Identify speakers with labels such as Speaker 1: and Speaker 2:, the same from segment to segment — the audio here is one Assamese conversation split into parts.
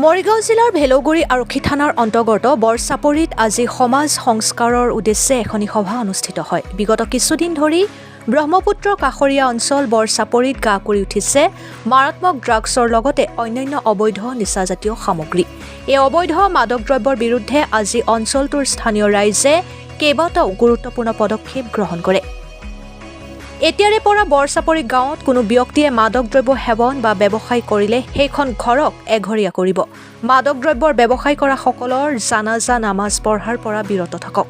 Speaker 1: মৰিগাঁও জিলাৰ ভেলৌগুৰি আৰক্ষী থানাৰ অন্তৰ্গত বৰচাপৰিত আজি সমাজ সংস্কাৰৰ উদ্দেশ্যে এখনি সভা অনুষ্ঠিত হয়। বিগত কিছুদিন ধৰি ব্ৰহ্মপুত্ৰ কাষৰীয়া অঞ্চল বৰচাপৰিত গা কৰি উঠিছে মাৰাত্মক ড্ৰাগছৰ লগতে অন্যান্য অবৈধ নিচাজাতীয় সামগ্ৰী। এই অবৈধ মাদক দ্ৰব্যৰ বিৰুদ্ধে আজি অঞ্চলটোৰ স্থানীয় ৰাইজে কেইবাটাও গুৰুত্বপূৰ্ণ পদক্ষেপ গ্ৰহণ কৰে। এতিয়াৰে পৰা বৰচাপৰি গাঁৱত কোনো ব্যক্তিয়ে মাদক দ্ৰব্য সেৱন বা ব্যৱসায় কৰিলে সেইখন ঘৰক এঘৰীয়া কৰিব। মাদক দ্ৰব্যৰ ব্যৱসায় কৰা সকলৰ জানাজা নামাজ পঢ়াৰ পৰা বিৰত থাকক।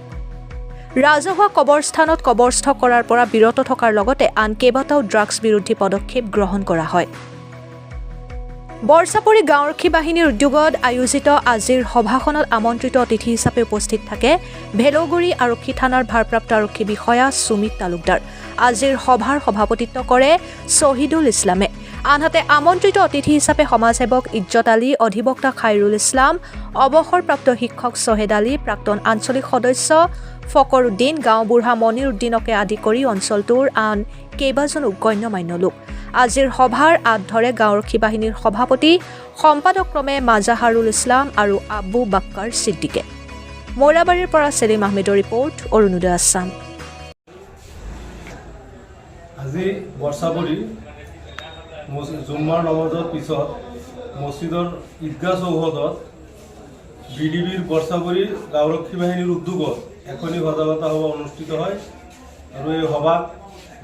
Speaker 1: ৰাজহুৱা কবৰস্থানত কবৰস্থ কৰাৰ পৰা বিৰত থকাৰ লগতে আন কেইবাটাও ড্ৰাগছ বিৰোধী পদক্ষেপ গ্ৰহণ কৰা হয়। বৰচাপৰি গাঁওৰক্ষী বাহিনীৰ উদ্যোগত আয়োজিত আজিৰ সভাখনত আমন্ত্ৰিত অতিথি হিচাপে উপস্থিত থাকে ভেলৌগুৰি আৰক্ষী থানাৰ ভাৰপ্ৰাপ্ত আৰক্ষী বিষয়া সুমিত তালুকদাৰ। আজিৰ সভাৰ সভাপতিত্ব কৰে শ্বহীদুল ইছলামে। আনহাতে আমন্ত্ৰিত অতিথি হিচাপে সমাজসেৱক ইজ্জত আলী, অধিবক্তা খাইৰুল ইছলাম, অৱসৰপ্ৰাপ্ত শিক্ষক ছহেদ আলী, প্ৰাক্তন আঞ্চলিক সদস্য ফকৰ উদ্দিন, গাঁওবুঢ়া মনিৰ উদ্দিনকে আদি কৰি অঞ্চলটোৰ আন কেইবাজনো গণ্যমান্য লোক। আজিৰ সভাৰ আঁত ধৰে গাঁওৰক্ষী বাহিনীৰ সভাপতি সম্পাদকক্ৰমে মাজাহাৰুল ইছলাম আৰু আবু বাক্কাৰ ছিদ্দিকে। মৌৰাবাৰীৰ পৰা ছেলিম আহমেদৰ ৰিপৰ্ট, অৰুণোদয় আছাম।
Speaker 2: আজি বৰচাপৰি জুম্মাৰ নমাজৰ পিছত মছজিদৰ ঈদগাহ চৌহদত বিডিবিৰ বৰচাপৰি গাঁওৰক্ষী বাহিনীৰ উদ্যোগত এখনি সজাগতা সভা অনুষ্ঠিত হয় আৰু এই সভাত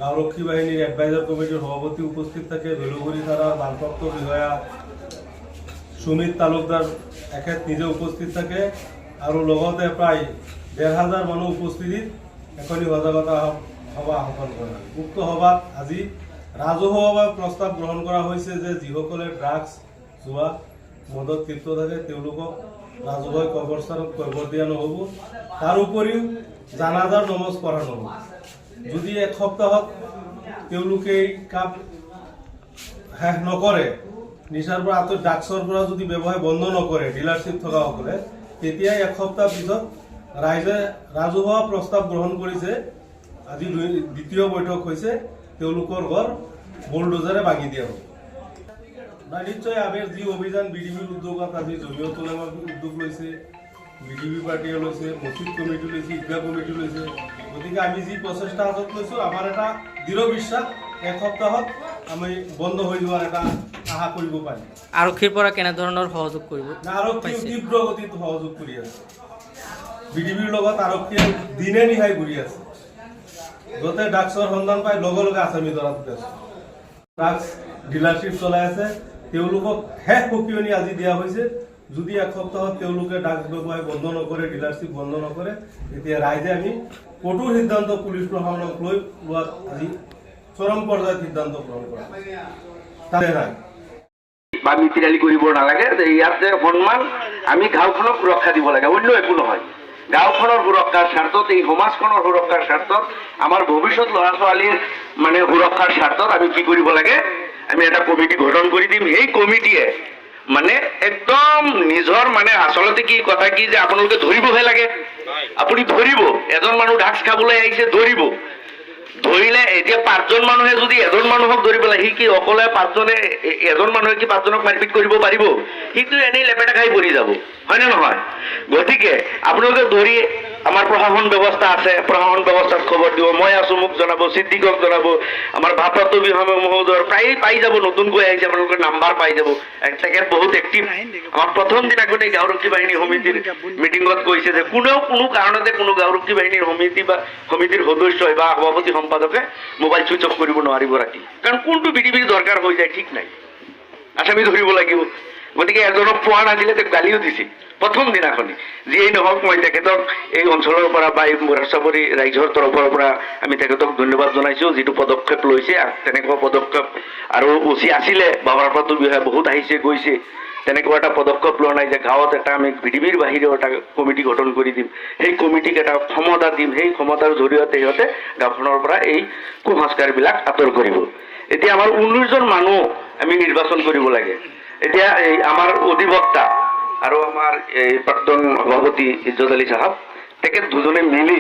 Speaker 2: গাঁওৰক্ষী বাহিনীৰ এডভাইজাৰ কমিটিৰ সভাপতি উপস্থিত থাকে, ভেলৌগুৰি থানাৰ ভাৰপ্ৰাপ্ত বিষয়া সুমিত তালুকদাৰ এখেত নিজে উপস্থিত থাকে আৰু লগতে প্ৰায় ১,৫০০ মানুহ উপস্থিতিত এখনি সজাগতা সভা আহ্বান কৰা। উক্ত সভাত আজি ৰাজহুৱাভাৱে প্ৰস্তাৱ গ্ৰহণ কৰা হৈছে যে যিসকলে ড্ৰাগছ জোৱা মদত লিপ্ত থাকে তেওঁলোকক ৰাজহুৱা কবৰস্থানত কবৰ দিয়া নহ'ব। তাৰ উপৰিও জানাজাৰ নমাজ পঢ়া নহ'ব। যদি এক সপ্তাহত তেওঁলোকে এই কাম শেষ নকৰে, নিচাৰ পৰা ড্ৰাগছৰ পৰা যদি ব্যৱসায় বন্ধ নকৰে ডিলাৰশ্বিপ থকাসকলে, তেতিয়াই এক সপ্তাহ পিছত ৰাইজে ৰাজহুৱা প্ৰস্তাৱ গ্ৰহণ কৰিছে। আজি দ্বিতীয় বৈঠক হৈছে, তেওঁলোকৰ ঘৰ বুলডোজাৰে ভাঙি দিয়া হ'ব। নিশ্চয় আবেৰ যি অভিযান বিডিবিৰ উদ্যোগত আজি জমিয়ত উলামা উদ্যোগ লৈছে, বিডিবি পাৰ্টিয়ে লৈছে, মছজিদ কমিটি লৈছে, ঈদগাহ কমিটি লৈছে। গতিকে আমি যি প্ৰচেষ্টা হাতত লৈছোঁ, আমাৰ এটা দৃঢ় বিশ্বাস এক সপ্তাহত আমি বন্ধ হৈ যোৱাৰ এটা আশা কৰিব পাৰিম।
Speaker 3: আৰক্ষীৰ পৰা কেনেধৰণৰ সহযোগ কৰিব?
Speaker 2: আৰক্ষী তীব্ৰ গতিত সহযোগ কৰি আছে। বিডিবিৰ লগত আৰক্ষীয়ে দিনে নিশাই ঘূৰি আছে। য'তে ড্ৰাগছৰ সন্ধান পায় লগে লগে আসামি ধৰাত ব্যস্ত। ড্ৰাগছ ডিলাৰশ্বিপ চলাই আছে, তেওঁলোকক শেষ সকিয়নি আজি দিয়া হৈছে। যদি এক সপ্তাহত তেওঁলোকে ড্ৰাগছ ব্যৱসায় বন্ধ নকৰে, ডিলাৰশ্বিপ বন্ধ নকৰে, তেতিয়া ৰাইজে আমি কঠোৰ সিদ্ধান্ত পুলিচ প্ৰশাসনক লৈ লোৱাত আজি চৰম পৰ্যায়ত সিদ্ধান্ত গ্ৰহণ কৰা তাতে নাই
Speaker 4: বা মিতিৰালি কৰিব নালাগে। ইয়াত যে সন্মান আমি গাঁওখনক সুৰক্ষা দিব লাগে, অন্য একো নহয়। গাঁওখনৰ সুৰক্ষাৰ স্বাৰ্থত, এই সমাজখনৰ সুৰক্ষাৰ স্বাৰ্থত, আমাৰ ভৱিষ্যত ল'ৰা ছোৱালীৰ সুৰক্ষাৰ স্বাৰ্থত আমি কি কৰিব লাগে, আমি এটা কমিটি গঠন কৰি দিম। সেই কমিটিয়ে একদম নিজৰ আচলতে কি কথা কি যে আপোনালোকে ধৰিবহে লাগে। আপুনি ধৰিব, এজন মানুহ ড্ৰাগছ খাবলৈ আহিছে, ধৰিব। ধৰিলে এতিয়া ৫জন মানুহে যদি এজন মানুহক ধৰি পেলাই, সি কি অকলে এজন মানুহে কি ৫জনক মাৰপিট কৰিব পাৰিব? সিটো এনেই লেপেটা খাই পৰি যাব, হয় নে নহয়? গতিকে আপোনালোকে ধৰি, আমাৰ প্ৰশাসন ব্যৱস্থা আছে, প্ৰশাসন ব্যৱস্থাত খবৰ দিব। মই আছো, মোক জনাব, ছিদ্দিকক জনাব, আমাৰ ভাৰপ্ৰাপ্ত বিষয়া মহোদয়ৰ প্ৰায় পাই যাব, নতুনকৈ আহিছে, আপোনালোকৰ নাম্বাৰ পাই যাব। তেখেত বহুত এক্টিভ। আমাৰ প্ৰথম দিনাখনে গাঁওৰক্ষী বাহিনী সমিতিৰ মিটিঙত কৈছে যে কোনো কাৰণতে কোনো গাঁওৰক্ষী বাহিনীৰ সমিতি বা সমিতিৰ সদস্যই বা সভাপতি সম্পাদকে মোবাইল চুইচ অফ কৰিব নোৱাৰিব ৰাতি, কাৰণ কোনটো বিডিবিৰ দৰকাৰ হৈ যায় ঠিক নাই, আসামি ধৰিব লাগিব। গতিকে এজনক পোৱা নাছিলে, তেওঁক গালিও দিছিল প্ৰথম দিনাখনি। যিয়েই নহওক, মই তেখেতক এই অঞ্চলৰ পৰা বা এই বৰচাপৰি ৰাইজৰ তৰফৰ পৰা আমি তেখেতক ধন্যবাদ জনাইছোঁ, যিটো পদক্ষেপ লৈছে। তেনেকুৱা পদক্ষেপ আৰু উচি আছিলে, ভাৰপ্ৰাপ্ত বিষয়া বহুত আহিছে গৈছে, তেনেকুৱা এটা পদক্ষেপ লোৱা নাই যে গাঁৱত এটা আমি বিডিবিৰ বাহিৰেও এটা কমিটি গঠন কৰি দিম, সেই কমিটিক এটা ক্ষমতা দিম, সেই ক্ষমতাৰ জৰিয়তে সিহঁতে গাঁওখনৰ পৰা এই কুসংস্কাৰবিলাক আঁতৰ কৰিব। এতিয়া আমাৰ 19জন মানুহ আমি নিৰ্বাচন কৰিব লাগে। এতিয়া এই আমাৰ অধিবক্তা আৰু আমাৰ এই প্ৰাক্তন সভাপতি ইজ্জত আলী চাহাব, তেখেত দুজনে মিলি